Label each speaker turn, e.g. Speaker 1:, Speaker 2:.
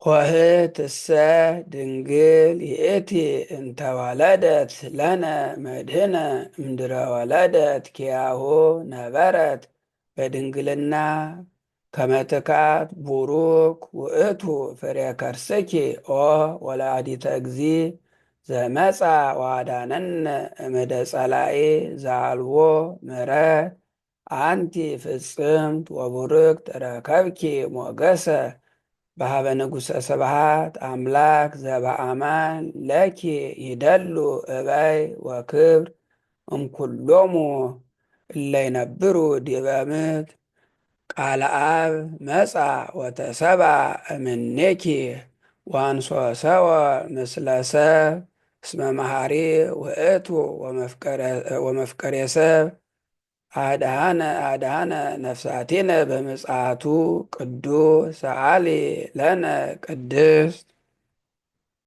Speaker 1: ወህትሰ ድንግል ይእቲ እንተ ወለደት ለነ መድህነ እምድረ ወለደት ኪያሁ ነበረት በድንግልና ከመትካት ቡሩክ ውእቱ ፍሬ ከርስኪ ኦ ወላዲተ እግዚ ዘመጻ ዋዳነነ እምደ ጸላኢ ዘአልቦ ምሕረት አንቲ ፍጽምት ወቡርክት ረከብኪ ሞገሰ በሃበ ንጉሠ ስብሃት አምላክ ዘበአማን ለኪ ይደሉ እበይ ወክብር እምኩሎሙ እለ ይነብሩ ዲበ ምድር ቃለ አብ መጻ ወተሰብአ እምኔኪ ወአንሶ ሰወ ምስለ ሰብ እስመ መሐሪ ውእቱ ወመፍቀሬ ሰብ አድኃነ ነፍሳቲነ በምጽአቱ ቅዱስ ሰአሊ ለነ ቅድስት